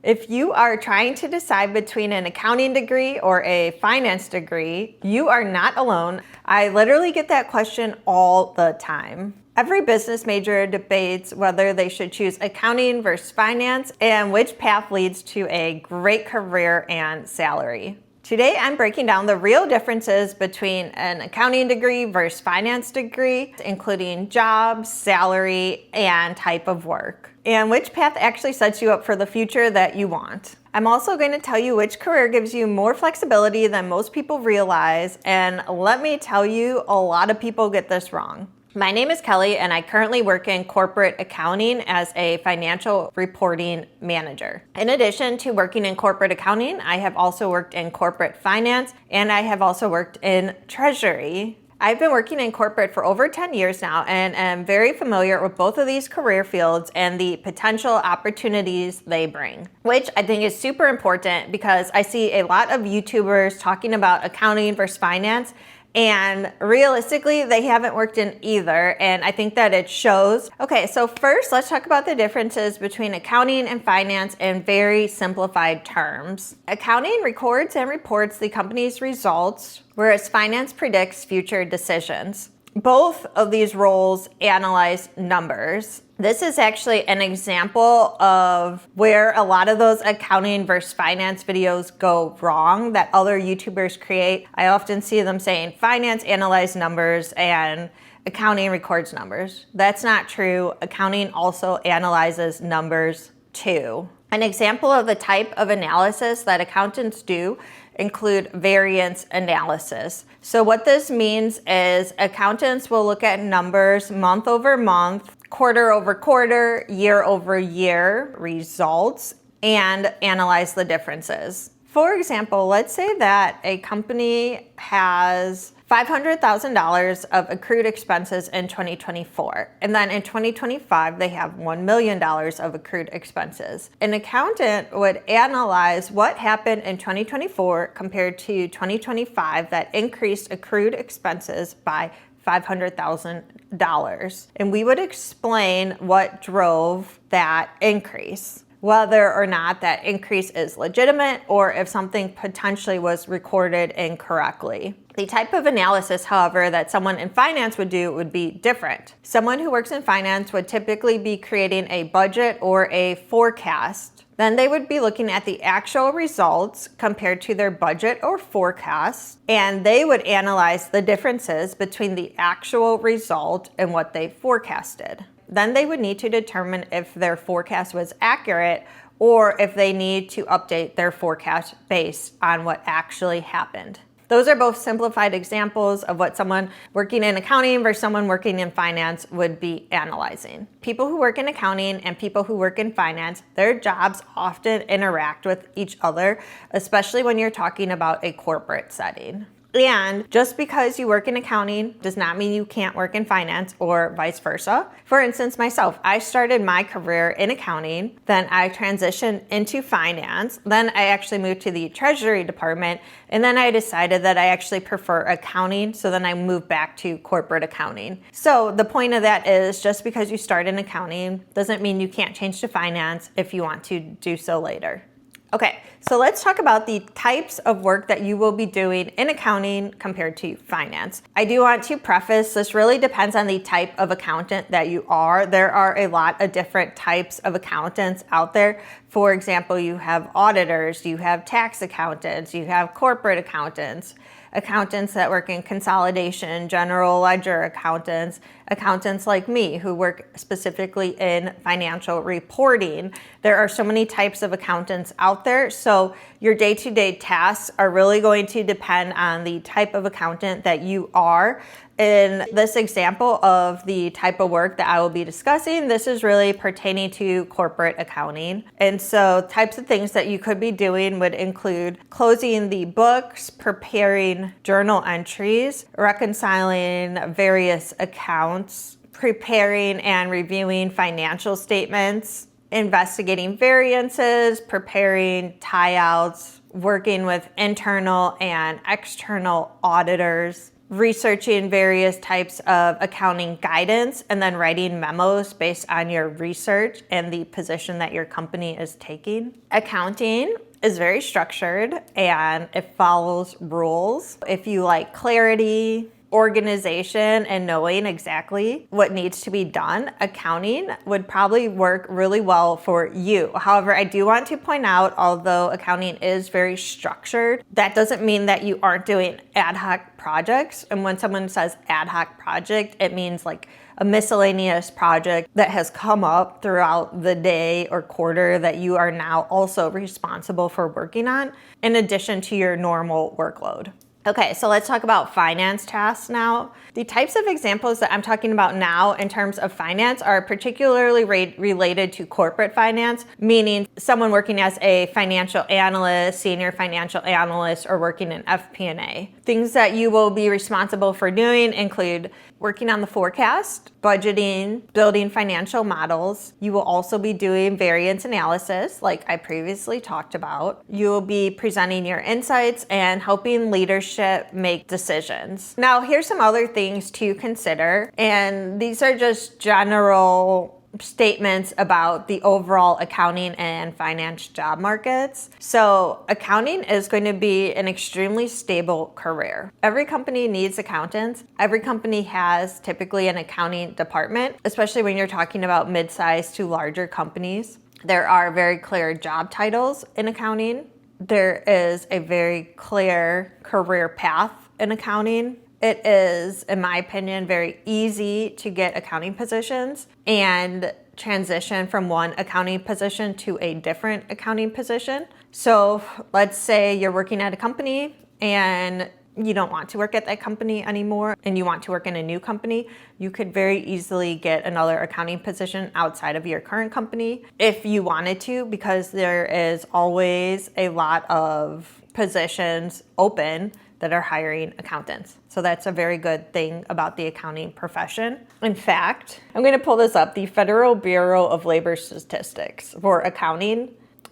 If you are trying to decide between an accounting degree or a finance degree, you are not alone. I literally get that question all the time. Every business major debates whether they should choose accounting versus finance and which path leads to a great career and salary. Today, I'm breaking down the real differences between an accounting degree versus finance degree, including job, salary, and type of work, and which path actually sets you up for the future that you want. I'm also going to tell you which career gives you more flexibility than most people realize, and let me tell you, a lot of people get this wrong. My name is Kelly, and I currently work in corporate accounting as a financial reporting manager. In addition to working in corporate accounting, I have also worked in corporate finance, and I have also worked in treasury. I've been working in corporate for over 10 years now and am very familiar with both of these career fields and the potential opportunities they bring, which I think is super important because I see a lot of YouTubers talking about accounting versus finance, and realistically, they haven't worked in either, and I think that it shows. Okay, so first, let's talk about the differences between accounting and finance in very simplified terms. Accounting records and reports the company's results, whereas finance predicts future decisions. Both of these roles analyze numbers. This is actually an example of where a lot of those accounting versus finance videos go wrong that other YouTubers create. I often see them saying finance analyze numbers and accounting records numbers. That's not true. Accounting also analyzes numbers too. An example of the type of analysis that accountants do include variance analysis. So what this means is accountants will look at numbers month over month, quarter over quarter, year over year results, and analyze the differences. For example, let's say that a company has $500,000 of accrued expenses in 2024, and then in 2025 they have $1 million of accrued expenses. An accountant would analyze what happened in 2024 compared to 2025 that increased accrued expenses by $500,000, and we would explain what drove that increase, whether or not that increase is legitimate or if something potentially was recorded incorrectly. The type of analysis, however, that someone in finance would do would be different. Someone who works in finance would typically be creating a budget or a forecast. Then they would be looking at the actual results compared to their budget or forecast, and they would analyze the differences between the actual result and what they forecasted. Then they would need to determine if their forecast was accurate or if they need to update their forecast based on what actually happened. Those are both simplified examples of what someone working in accounting versus someone working in finance would be analyzing. People who work in accounting and people who work in finance, their jobs often interact with each other, especially when you're talking about a corporate setting. And just because you work in accounting does not mean you can't work in finance or vice versa. For instance, myself, I started my career in accounting, then I transitioned into finance, then I actually moved to the treasury department, and then I decided that I actually prefer accounting, so then I moved back to corporate accounting. So the point of that is just because you start in accounting doesn't mean you can't change to finance if you want to do so later. Okay, so let's talk about the types of work that you will be doing in accounting compared to finance. I do want to preface, this really depends on the type of accountant that you are. There are a lot of different types of accountants out there. For example, you have auditors, you have tax accountants, you have corporate accountants, accountants that work in consolidation, general ledger accountants, accountants like me who work specifically in financial reporting. There are so many types of accountants out there, so your day-to-day tasks are really going to depend on the type of accountant that you are. In this example of the type of work that I will be discussing, this is really pertaining to corporate accounting. And so types of things that you could be doing would include closing the books, preparing journal entries, reconciling various accounts, preparing and reviewing financial statements, investigating variances, preparing tie-outs, working with internal and external auditors, researching various types of accounting guidance and then writing memos based on your research and the position that your company is taking. Accounting is very structured and it follows rules. If you like clarity, organization, and knowing exactly what needs to be done, accounting would probably work really well for you. However, I do want to point out, although accounting is very structured, that doesn't mean that you aren't doing ad hoc projects. And when someone says ad hoc project, it means like a miscellaneous project that has come up throughout the day or quarter that you are now also responsible for working on, in addition to your normal workload. Okay, so let's talk about finance tasks now. The types of examples that I'm talking about now in terms of finance are particularly related to corporate finance, meaning someone working as a financial analyst, senior financial analyst, or working in FP&A. Things that you will be responsible for doing include working on the forecast, budgeting, building financial models. You will also be doing variance analysis, like I previously talked about. You will be presenting your insights and helping leadership make decisions. Now, here's some other things to consider, and these are just general statements about the overall accounting and finance job markets. So accounting is going to be an extremely stable career. Every company needs accountants. Every company has typically an accounting department, especially when you're talking about mid-sized to larger companies. There are very clear job titles in accounting. There is a very clear career path in accounting. It is, in my opinion, very easy to get accounting positions and transition from one accounting position to a different accounting position. So let's say you're working at a company and you don't want to work at that company anymore and you want to work in a new company, you could very easily get another accounting position outside of your current company if you wanted to, because there is always a lot of positions open that are hiring accountants. So that's a very good thing about the accounting profession. In fact, I'm going to pull this up, the Federal Bureau of Labor Statistics for accounting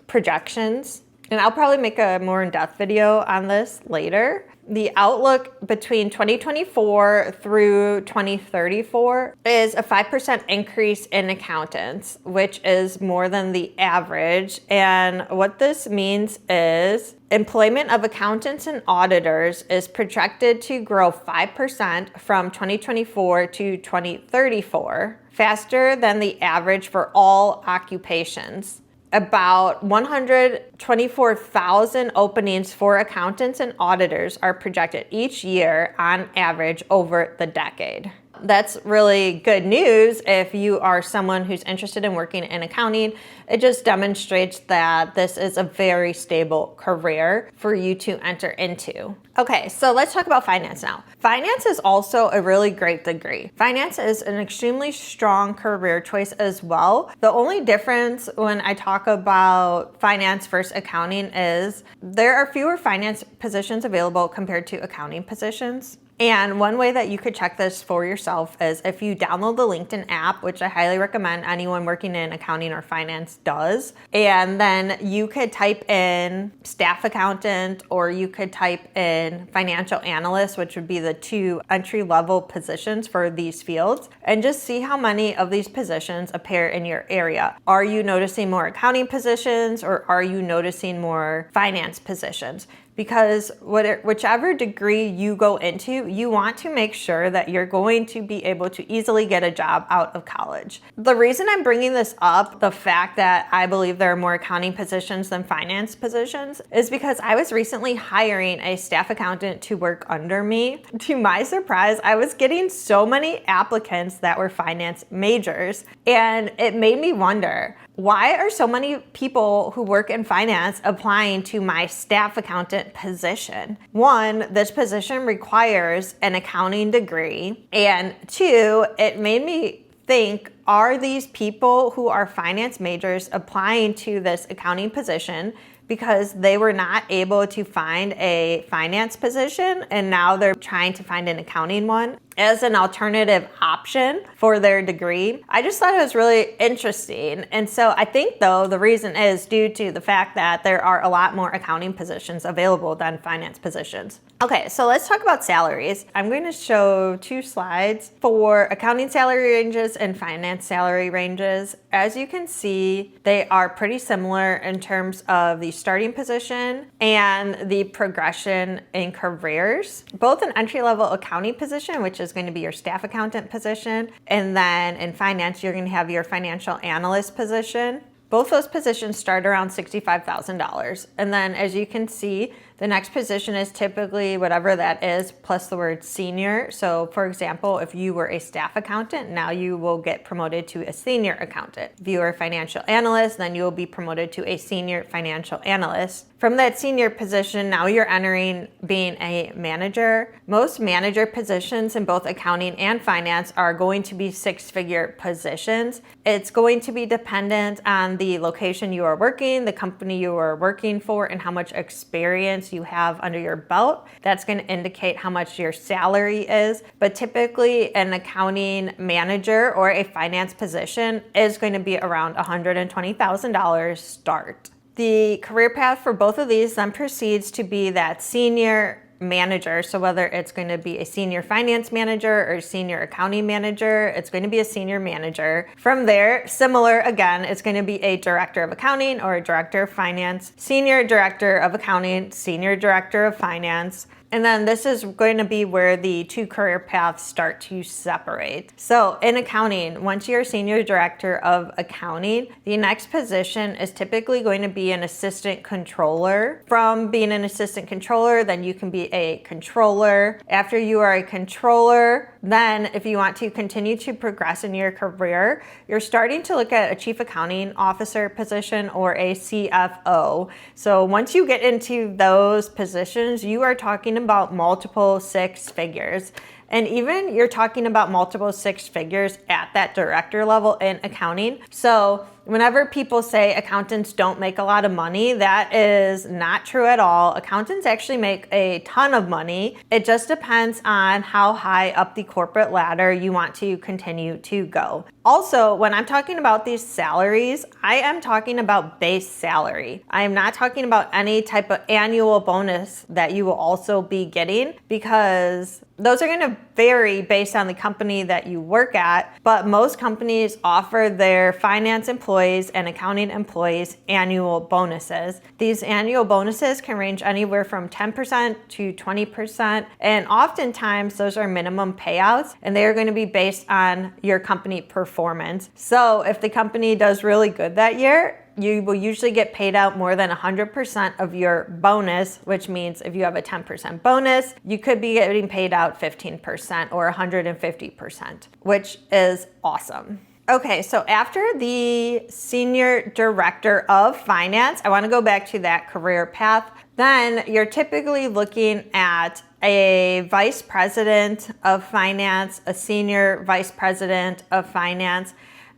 projections, and I'll probably make a more in-depth video on this later. The outlook between 2024 through 2034 is a 5% increase in accountants, which is more than the average. And what this means is employment of accountants and auditors is projected to grow 5% from 2024 to 2034, faster than the average for all occupations. About 124,000 openings for accountants and auditors are projected each year on average over the decade. That's really good news if you are someone who's interested in working in accounting. It just demonstrates that this is a very stable career for you to enter into. Okay, so let's talk about finance now. Finance is also a really great degree. Finance is an extremely strong career choice as well. The only difference when I talk about finance versus accounting is there are fewer finance positions available compared to accounting positions. And one way that you could check this for yourself is if you download the LinkedIn app, which I highly recommend anyone working in accounting or finance does, and then you could type in staff accountant or you could type in financial analyst, which would be the two entry-level positions for these fields, and just see how many of these positions appear in your area. Are you noticing more accounting positions or are you noticing more finance positions? Because whichever degree you go into, you want to make sure that you're going to be able to easily get a job out of college. The reason I'm bringing this up, the fact that I believe there are more accounting positions than finance positions, is because I was recently hiring a staff accountant to work under me. To my surprise, I was getting so many applicants that were finance majors, and it made me wonder, why are so many people who work in finance applying to my staff accountant position? One, this position requires an accounting degree, and two, it made me think, are these people who are finance majors applying to this accounting position because they were not able to find a finance position and now they're trying to find an accounting one as an alternative option for their degree? I just thought it was really interesting. And so I think, though, the reason is due to the fact that there are a lot more accounting positions available than finance positions. Okay, so let's talk about salaries. I'm going to show 2 slides for accounting salary ranges and finance salary ranges. As you can see, they are pretty similar in terms of the starting position and the progression in careers. Both an entry-level accounting position, which is going to be your staff accountant position, and then in finance, you're going to have your financial analyst position. Both those positions start around $65,000. And then as you can see, the next position is typically whatever that is, plus the word senior. So for example, if you were a staff accountant, now you will get promoted to a senior accountant. If you are a financial analyst, then you will be promoted to a senior financial analyst. From that senior position, now you're entering being a manager. Most manager positions in both accounting and finance are going to be 6-figure positions. It's going to be dependent on the location you are working, the company you are working for, and how much experience you have under your belt. That's going to indicate how much your salary is. But typically an accounting manager or a finance position is going to be around $120,000 start. The career path for both of these then proceeds to be that senior manager. So whether it's going to be a senior finance manager or senior accounting manager, it's going to be a senior manager. From there, similar again, it's going to be a director of accounting or a director of finance, senior director of accounting, senior director of finance. And then this is going to be where the 2 career paths start to separate. So in accounting, once you're senior director of accounting, the next position is typically going to be an assistant controller. From being an assistant controller, then you can be a controller. After you are a controller, then if you want to continue to progress in your career, you're starting to look at a chief accounting officer position or a CFO. So once you get into those positions, you are talking about multiple 6 figures. And even you're talking about multiple 6 figures at that director level in accounting. So whenever people say accountants don't make a lot of money, that is not true at all. Accountants actually make a ton of money. It just depends on how high up the corporate ladder you want to continue to go. Also, when I'm talking about these salaries, I am talking about base salary. I am not talking about any type of annual bonus that you will also be getting, because those are going to vary based on the company that you work at, but most companies offer their finance employees and accounting employees annual bonuses. These annual bonuses can range anywhere from 10% to 20%, and oftentimes those are minimum payouts, and they are going to be based on your company performance. So if the company does really good that year, you will usually get paid out more than 100% of your bonus, which means if you have a 10% bonus, you could be getting paid out 15% or 150%, which is awesome. Okay, so after the senior director of finance, I want to go back to that career path. Then you're typically looking at a vice president of finance, a senior vice president of finance,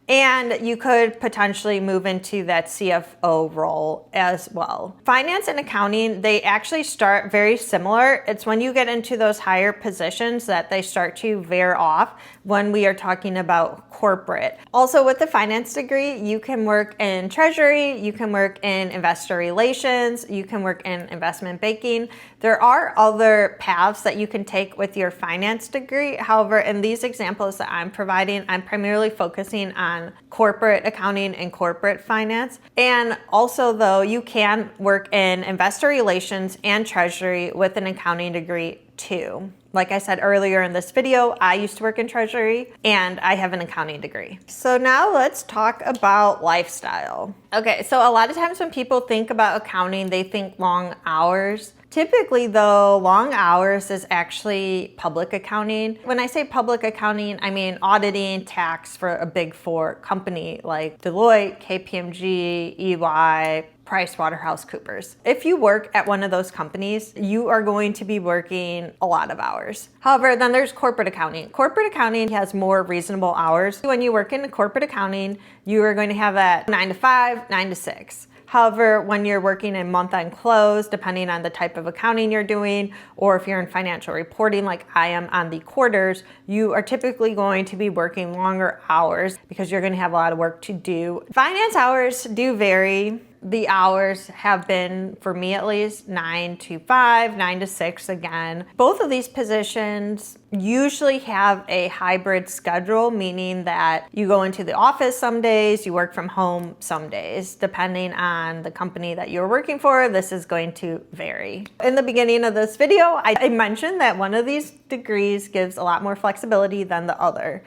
and you could potentially move into that CFO role as well. Finance and accounting, they actually start very similar. It's when you get into those higher positions that they start to veer off when we are talking about corporate. Also, with the finance degree, you can work in treasury, you can work in investor relations, you can work in investment banking. There are other paths that you can take with your finance degree. However, in these examples that I'm providing, I'm primarily focusing on corporate accounting and corporate finance. And also, though, you can work in investor relations and treasury with an accounting degree too. Like I said earlier in this video, I used to work in treasury and I have an accounting degree. So now let's talk about lifestyle. Okay, so a lot of times when people think about accounting, they think long hours. Typically though, long hours is actually public accounting. When I say public accounting, I mean auditing tax for a big 4 company like Deloitte, KPMG, EY, PricewaterhouseCoopers. If you work at one of those companies, you are going to be working a lot of hours. However, then there's corporate accounting. Corporate accounting has more reasonable hours. When you work in corporate accounting, you are going to have that 9 to 5, 9 to 6. However, when you're working in month-end close, depending on the type of accounting you're doing, or if you're in financial reporting like I am on the quarters, you are typically going to be working longer hours because you're going to have a lot of work to do. Finance hours do vary. The hours have been, for me at least, 9 to 5, 9 to 6 again. Both of these positions usually have a hybrid schedule, meaning that you go into the office some days, you work from home some days. Depending on the company that you're working for, this is going to vary. In the beginning of this video, I mentioned that one of these degrees gives a lot more flexibility than the other.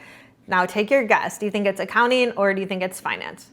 Now take your guess. Do you think it's accounting or do you think it's finance?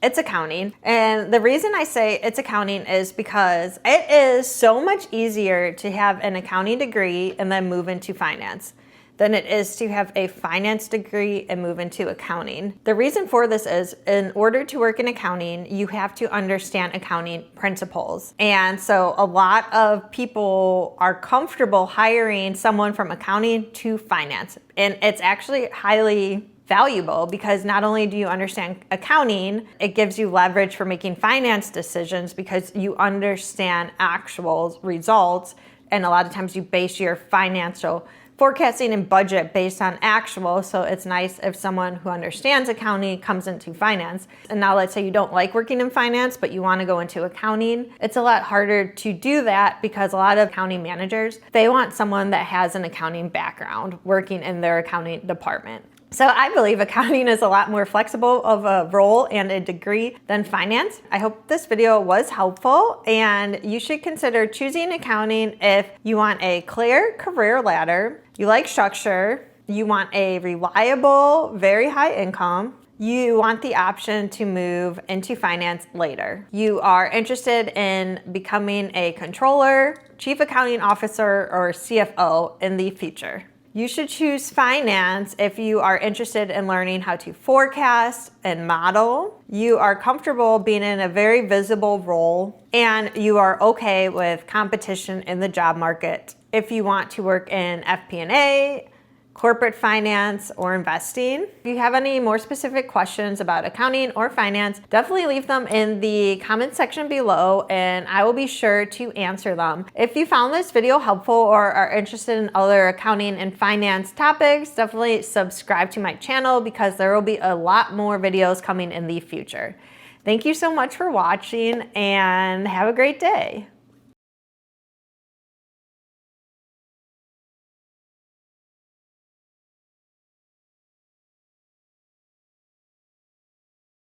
It's accounting. And the reason I say it's accounting is because it is so much easier to have an accounting degree and then move into finance than it is to have a finance degree and move into accounting. The reason for this is, in order to work in accounting, you have to understand accounting principles. And so a lot of people are comfortable hiring someone from accounting to finance. And it's actually highly valuable because not only do you understand accounting, it gives you leverage for making finance decisions because you understand actual results. And a lot of times you base your financial forecasting and budget based on actual. So it's nice if someone who understands accounting comes into finance. And now let's say you don't like working in finance, but you want to go into accounting. It's a lot harder to do that because a lot of accounting managers, they want someone that has an accounting background working in their accounting department. So I believe accounting is a lot more flexible of a role and a degree than finance. I hope this video was helpful, and you should consider choosing accounting if you want a clear career ladder, you like structure, you want a reliable, very high income, you want the option to move into finance later. You are interested in becoming a controller, chief accounting officer, or CFO in the future. You should choose finance if you are interested in learning how to forecast and model. You are comfortable being in a very visible role, and you are okay with competition in the job market. If you want to work in FP&A, corporate finance, or investing. If you have any more specific questions about accounting or finance, definitely leave them in the comment section below and I will be sure to answer them. If you found this video helpful or are interested in other accounting and finance topics, definitely subscribe to my channel because there will be a lot more videos coming in the future. Thank you so much for watching and have a great day.